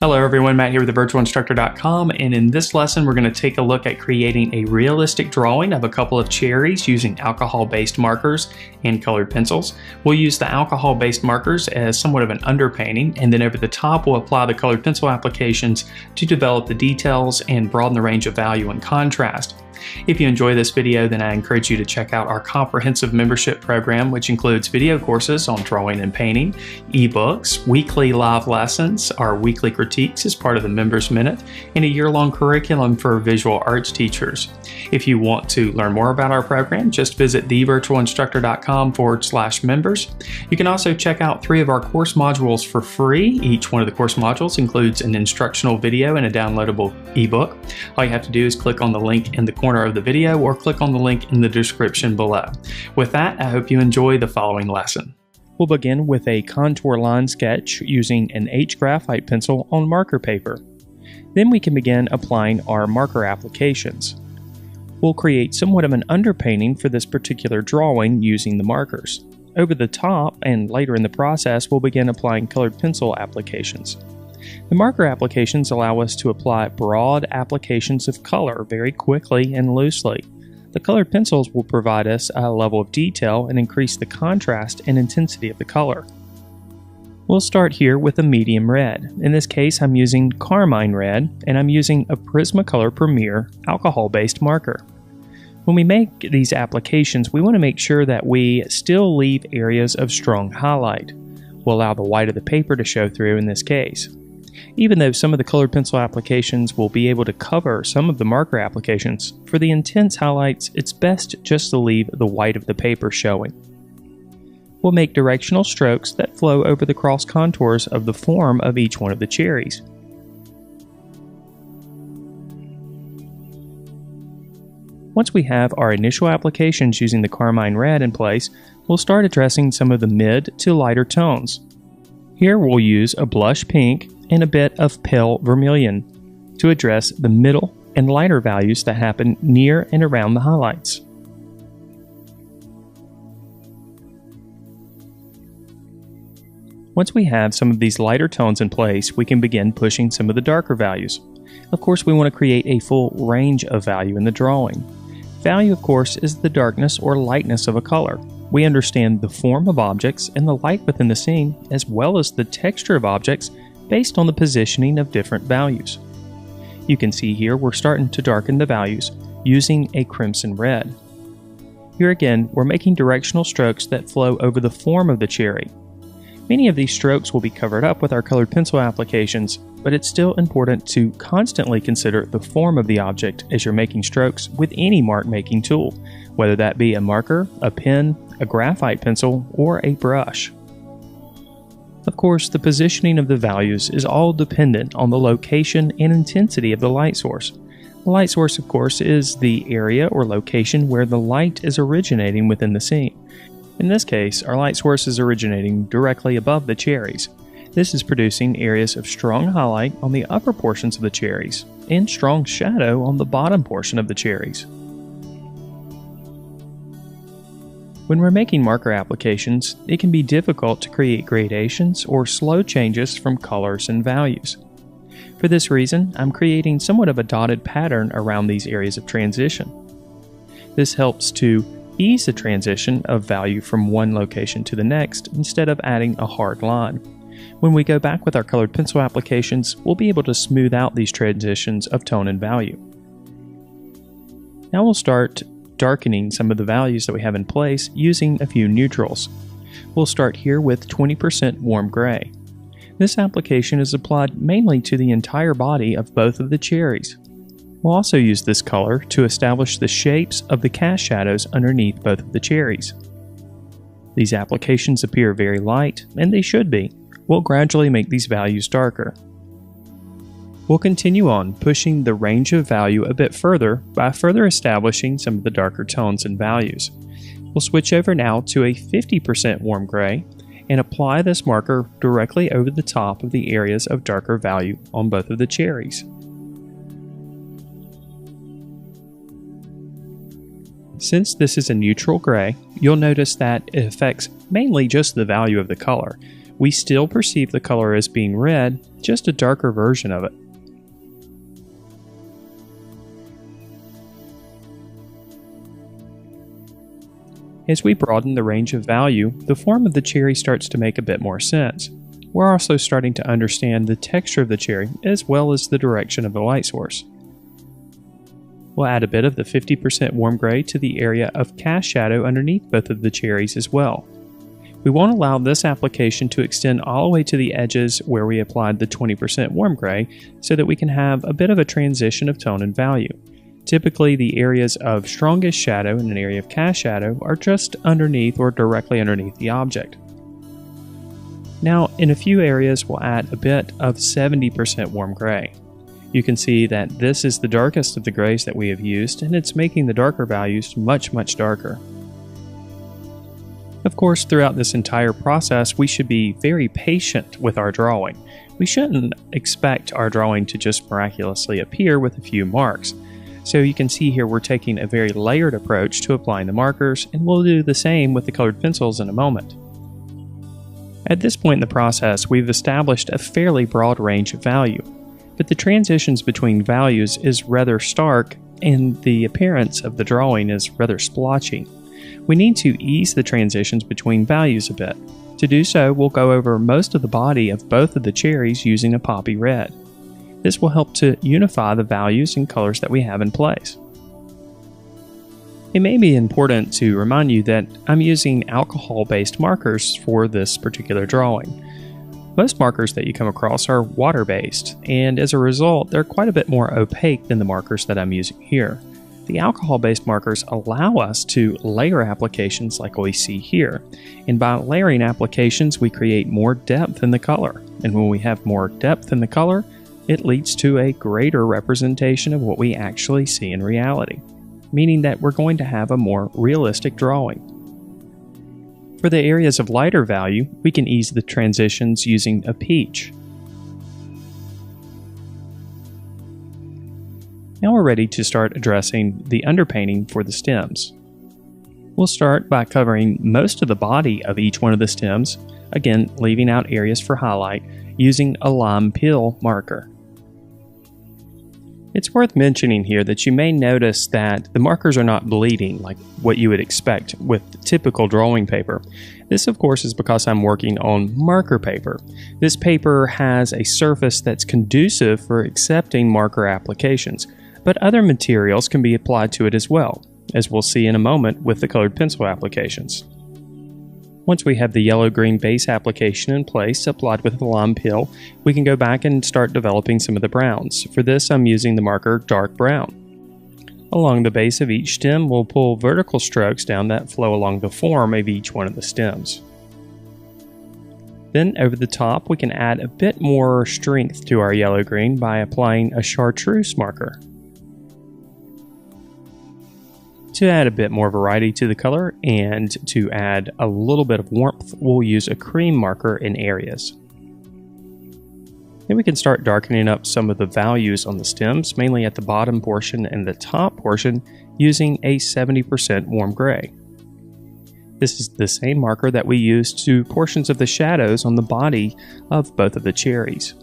Hello everyone, Matt here with thevirtualinstructor.com, and in this lesson we're going to take a look at creating a realistic drawing of a couple of cherries using alcohol-based markers and colored pencils. We'll use the alcohol-based markers as somewhat of an underpainting, and then over the top we'll apply the colored pencil applications to develop the details and broaden the range of value and contrast. If you enjoy this video, then I encourage you to check out our comprehensive membership program, which includes video courses on drawing and painting, ebooks, weekly live lessons, our weekly critiques as part of the Members Minute, and a year-long curriculum for visual arts teachers. If you want to learn more about our program, just visit thevirtualinstructor.com/members. You can also check out 3 of our course modules for free. Each one of the course modules includes an instructional video and a downloadable ebook. All you have to do is click on the link in the corner of the video or click on the link in the description below. With that, I hope you enjoy the following lesson. We'll begin with a contour line sketch using an H graphite pencil on marker paper. Then we can begin applying our marker applications. We'll create somewhat of an underpainting for this particular drawing using the markers. Over the top and later in the process, we'll begin applying colored pencil applications. The marker applications allow us to apply broad applications of color very quickly and loosely. The colored pencils will provide us a level of detail and increase the contrast and intensity of the color. We'll start here with a medium red. In this case, I'm using carmine red, and I'm using a Prismacolor Premier alcohol-based marker. When we make these applications, we want to make sure that we still leave areas of strong highlight. We'll allow the white of the paper to show through in this case. Even though some of the colored pencil applications will be able to cover some of the marker applications, for the intense highlights, it's best just to leave the white of the paper showing. We'll make directional strokes that flow over the cross contours of the form of each one of the cherries. Once we have our initial applications using the carmine red in place, we'll start addressing some of the mid to lighter tones. Here we'll use a blush pink and a bit of pale vermilion to address the middle and lighter values that happen near and around the highlights. Once we have some of these lighter tones in place, we can begin pushing some of the darker values. Of course, we want to create a full range of value in the drawing. Value, of course, is the darkness or lightness of a color. We understand the form of objects and the light within the scene, as well as the texture of objects based on the positioning of different values. You can see here we're starting to darken the values using a crimson red. Here again, we're making directional strokes that flow over the form of the cherry. Many of these strokes will be covered up with our colored pencil applications, but it's still important to constantly consider the form of the object as you're making strokes with any mark making tool, whether that be a marker, a pen, a graphite pencil, or a brush. Of course, the positioning of the values is all dependent on the location and intensity of the light source. The light source, of course, is the area or location where the light is originating within the scene. In this case, our light source is originating directly above the cherries. This is producing areas of strong highlight on the upper portions of the cherries and strong shadow on the bottom portion of the cherries. When we're making marker applications, it can be difficult to create gradations or slow changes from colors and values. For this reason, I'm creating somewhat of a dotted pattern around these areas of transition. This helps to ease the transition of value from one location to the next instead of adding a hard line. When we go back with our colored pencil applications, we'll be able to smooth out these transitions of tone and value. Now we'll start darkening some of the values that we have in place using a few neutrals. We'll start here with 20% warm gray. This application is applied mainly to the entire body of both of the cherries. We'll also use this color to establish the shapes of the cast shadows underneath both of the cherries. These applications appear very light, and they should be. We'll gradually make these values darker. We'll continue on pushing the range of value a bit further by further establishing some of the darker tones and values. We'll switch over now to a 50% warm gray and apply this marker directly over the top of the areas of darker value on both of the cherries. Since this is a neutral gray, you'll notice that it affects mainly just the value of the color. we still perceive the color as being red, just a darker version of it. As we broaden the range of value, the form of the cherry starts to make a bit more sense. We're also starting to understand the texture of the cherry as well as the direction of the light source. We'll add a bit of the 50% warm gray to the area of cast shadow underneath both of the cherries as well. We won't allow this application to extend all the way to the edges where we applied the 20% warm gray so that we can have a bit of a transition of tone and value. Typically, the areas of strongest shadow and an area of cast shadow are just underneath or directly underneath the object. Now, in a few areas, we'll add a bit of 70% warm gray. You can see that this is the darkest of the grays that we have used, and it's making the darker values much darker. Of course, throughout this entire process, we should be very patient with our drawing. We shouldn't expect our drawing to just miraculously appear with a few marks. So you can see here we're taking a very layered approach to applying the markers, and we'll do the same with the colored pencils in a moment. At this point in the process, we've established a fairly broad range of value, but the transitions between values is rather stark and the appearance of the drawing is rather splotchy. We need to ease the transitions between values a bit. To do so, we'll go over most of the body of both of the cherries using a poppy red. This will help to unify the values and colors that we have in place. It may be important to remind you that I'm using alcohol-based markers for this particular drawing. Most markers that you come across are water-based, and as a result, they're quite a bit more opaque than the markers that I'm using here. The alcohol-based markers allow us to layer applications like we see here, and by layering applications, we create more depth in the color, and when we have more depth in the color, it leads to a greater representation of what we actually see in reality, meaning that we're going to have a more realistic drawing. For the areas of lighter value, we can ease the transitions using a peach. Now we're ready to start addressing the underpainting for the stems. We'll start by covering most of the body of each one of the stems, again leaving out areas for highlight, using a lime peel marker. It's worth mentioning here that you may notice that the markers are not bleeding like what you would expect with typical drawing paper. This of course is because I'm working on marker paper. This paper has a surface that's conducive for accepting marker applications, but other materials can be applied to it as well, as we'll see in a moment with the colored pencil applications. Once we have the yellow-green base application in place, applied with the lime peel, we can go back and start developing some of the browns. For this, I'm using the marker dark brown. Along the base of each stem, we'll pull vertical strokes down that flow along the form of each one of the stems. Then over the top, we can add a bit more strength to our yellow-green by applying a chartreuse marker. To add a bit more variety to the color and to add a little bit of warmth, we'll use a cream marker in areas. Then we can start darkening up some of the values on the stems, mainly at the bottom portion and the top portion, using a 70% warm gray. This is the same marker that we used to portions of the shadows on the body of both of the cherries.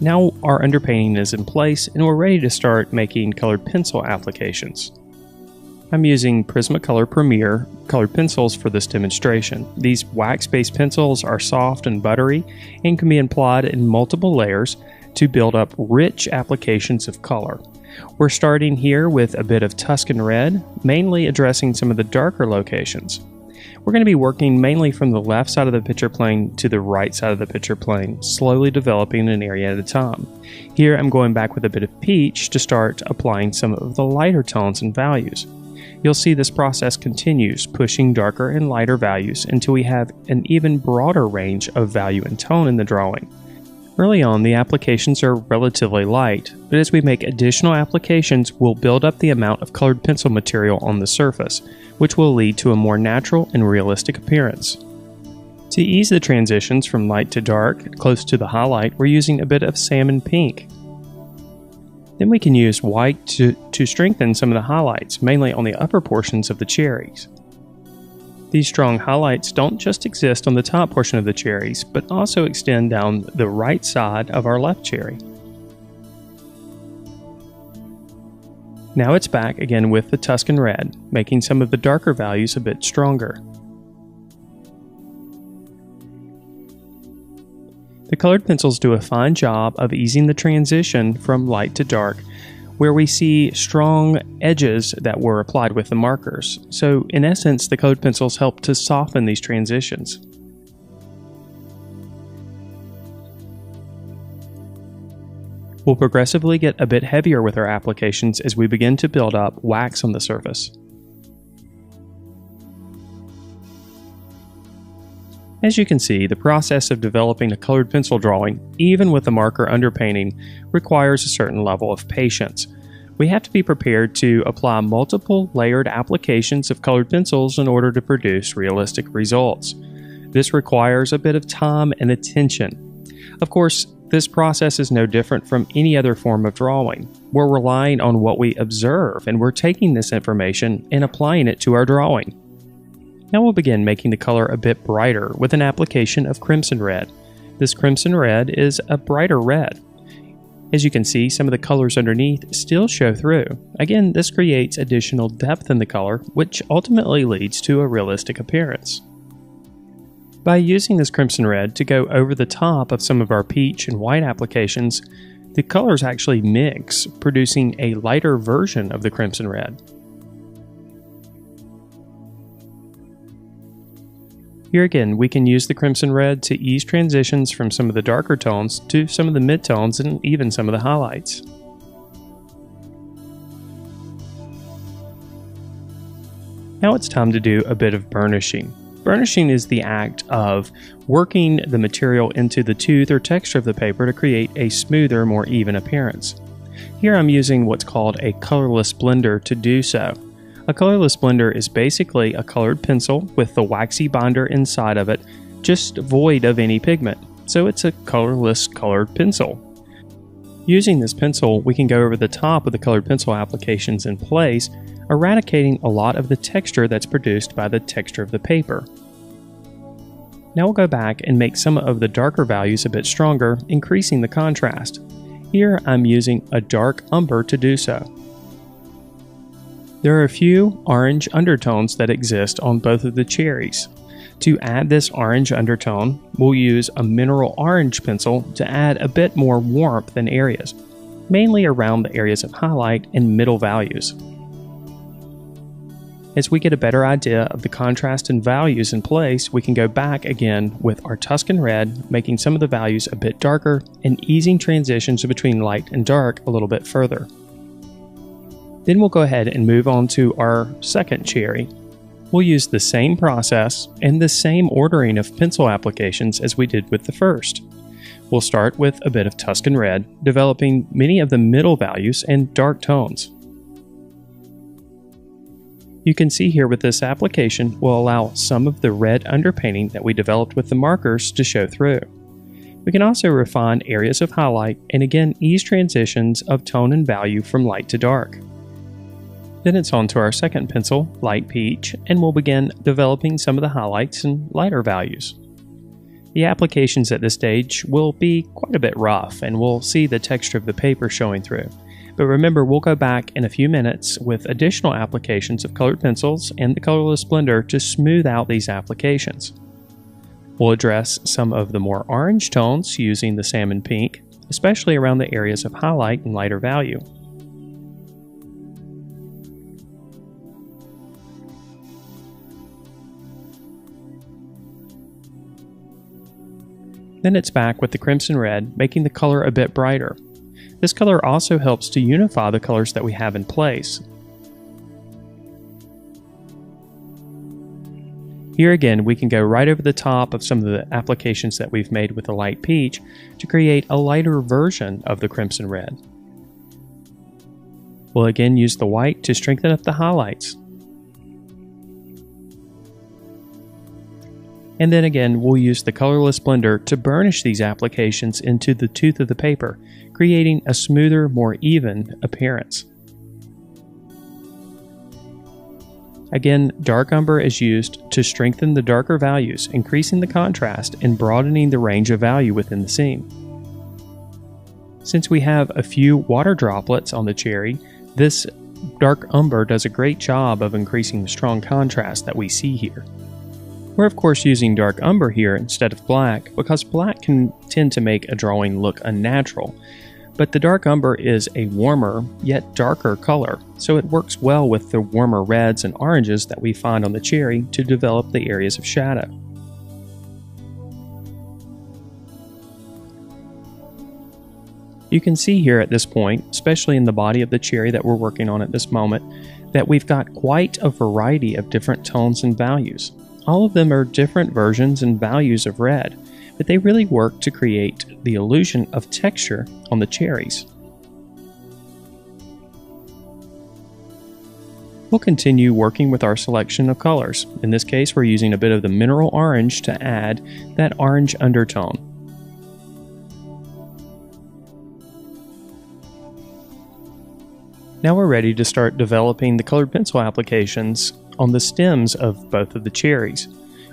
Now our underpainting is in place and we're ready to start making colored pencil applications. I'm using Prismacolor Premier colored pencils for this demonstration. These wax-based pencils are soft and buttery and can be applied in multiple layers to build up rich applications of color. We're starting here with a bit of Tuscan red, mainly addressing some of the darker locations. We're going to be working mainly from the left side of the picture plane to the right side of the picture plane, slowly developing an area at a time. Here I'm going back with a bit of peach to start applying some of the lighter tones and values. You'll see this process continues, pushing darker and lighter values until we have an even broader range of value and tone in the drawing. Early on, the applications are relatively light, but as we make additional applications, we'll build up the amount of colored pencil material on the surface, which will lead to a more natural and realistic appearance. To ease the transitions from light to dark, close to the highlight, we're using a bit of salmon pink. Then we can use white to strengthen some of the highlights, mainly on the upper portions of the cherries. These strong highlights don't just exist on the top portion of the cherries, but also extend down the right side of our left cherry. Now it's back again with the Tuscan red, making some of the darker values a bit stronger. The colored pencils do a fine job of easing the transition from light to dark, where we see strong edges that were applied with the markers. So in essence, the colored pencils help to soften these transitions. We'll progressively get a bit heavier with our applications as we begin to build up wax on the surface. As you can see, the process of developing a colored pencil drawing, even with the marker underpainting, requires a certain level of patience. We have to be prepared to apply multiple layered applications of colored pencils in order to produce realistic results. This requires a bit of time and attention. Of course, this process is no different from any other form of drawing. We're relying on what we observe, and we're taking this information and applying it to our drawing. Now we'll begin making the color a bit brighter with an application of crimson red. This crimson red is a brighter red. As you can see, some of the colors underneath still show through. Again, this creates additional depth in the color, which ultimately leads to a realistic appearance. By using this crimson red to go over the top of some of our peach and white applications, the colors actually mix, producing a lighter version of the crimson red. Here again, we can use the crimson red to ease transitions from some of the darker tones to some of the midtones and even some of the highlights. Now it's time to do a bit of burnishing. Burnishing is the act of working the material into the tooth or texture of the paper to create a smoother, more even appearance. Here I'm using what's called a colorless blender to do so. A colorless blender is basically a colored pencil with the waxy binder inside of it, just void of any pigment, so it's a colorless colored pencil. Using this pencil, we can go over the top of the colored pencil applications in place, eradicating a lot of the texture that's produced by the texture of the paper. Now we'll go back and make some of the darker values a bit stronger, increasing the contrast. Here I'm using a dark umber to do so. There are a few orange undertones that exist on both of the cherries. To add this orange undertone, we'll use a mineral orange pencil to add a bit more warmth in areas, mainly around the areas of highlight and middle values. As we get a better idea of the contrast and values in place, we can go back again with our Tuscan red, making some of the values a bit darker and easing transitions between light and dark a little bit further. Then we'll go ahead and move on to our second cherry. We'll use the same process and the same ordering of pencil applications as we did with the first. We'll start with a bit of Tuscan red, developing many of the middle values and dark tones. You can see here with this application will allow some of the red underpainting that we developed with the markers to show through. We can also refine areas of highlight and again ease transitions of tone and value from light to dark. Then it's on to our second pencil, light peach, and we'll begin developing some of the highlights and lighter values. The applications at this stage will be quite a bit rough and we'll see the texture of the paper showing through. But remember, we'll go back in a few minutes with additional applications of colored pencils and the colorless blender to smooth out these applications. We'll address some of the more orange tones using the salmon pink, especially around the areas of highlight and lighter value. Then it's back with the crimson red, making the color a bit brighter. This color also helps to unify the colors that we have in place. Here again, we can go right over the top of some of the applications that we've made with the light peach to create a lighter version of the crimson red. We'll again use the white to strengthen up the highlights. And then again, we'll use the colorless blender to burnish these applications into the tooth of the paper, creating a smoother, more even appearance. Again, dark umber is used to strengthen the darker values, increasing the contrast and broadening the range of value within the scene. Since we have a few water droplets on the cherry, this dark umber does a great job of increasing the strong contrast that we see here. We're of course using dark umber here instead of black because black can tend to make a drawing look unnatural, but the dark umber is a warmer yet darker color, so it works well with the warmer reds and oranges that we find on the cherry to develop the areas of shadow. You can see here at this point, especially in the body of the cherry that we're working on at this moment, that we've got quite a variety of different tones and values. All of them are different versions and values of red, but they really work to create the illusion of texture on the cherries. We'll continue working with our selection of colors. In this case, we're using a bit of the mineral orange to add that orange undertone. Now we're ready to start developing the colored pencil applications on the stems of both of the cherries.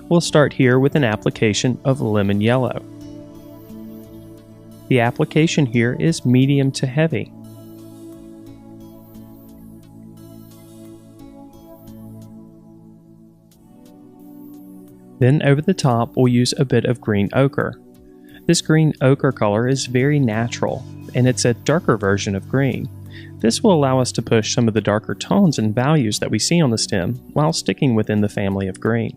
We'll start here with an application of lemon yellow. The application here is medium to heavy. Then over the top we'll use a bit of green ochre. This green ochre color is very natural, and it's a darker version of green. This will allow us to push some of the darker tones and values that we see on the stem while sticking within the family of green.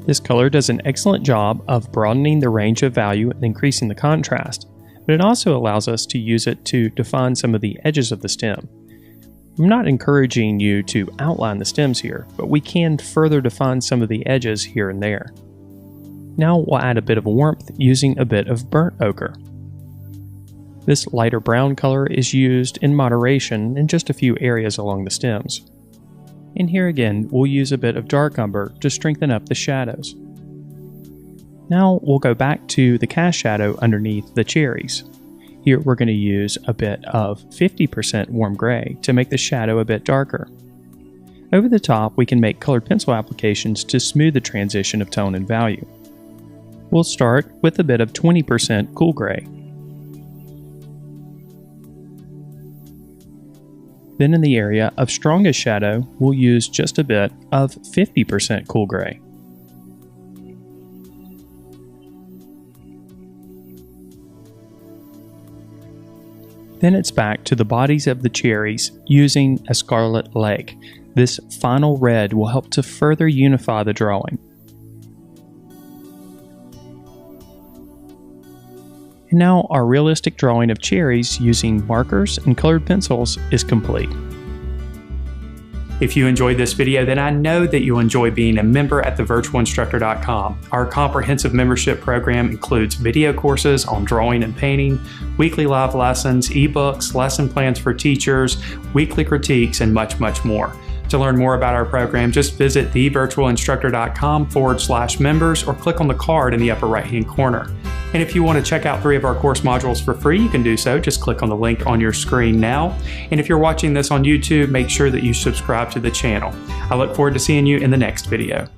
This color does an excellent job of broadening the range of value and increasing the contrast, but it also allows us to use it to define some of the edges of the stem. I'm not encouraging you to outline the stems here, but we can further define some of the edges here and there. Now we'll add a bit of warmth using a bit of burnt ochre. This lighter brown color is used in moderation in just a few areas along the stems. And here again, we'll use a bit of dark umber to strengthen up the shadows. Now we'll go back to the cast shadow underneath the cherries. Here we're going to use a bit of 50% warm gray to make the shadow a bit darker. Over the top, we can make colored pencil applications to smooth the transition of tone and value. We'll start with a bit of 20% cool gray. Then in the area of strongest shadow, we'll use just a bit of 50% cool gray. Then it's back to the bodies of the cherries using a scarlet lake. This final red will help to further unify the drawing. And now our realistic drawing of cherries using markers and colored pencils is complete. If you enjoyed this video, then I know that you'll enjoy being a member at thevirtualinstructor.com. Our comprehensive membership program includes video courses on drawing and painting, weekly live lessons, ebooks, lesson plans for teachers, weekly critiques, and much, much more. To learn more about our program, just visit thevirtualinstructor.com/members or click on the card in the upper right-hand corner. And if you want to check out 3 of our course modules for free, you can do so. Just click on the link on your screen now. And if you're watching this on YouTube, make sure that you subscribe to the channel. I look forward to seeing you in the next video.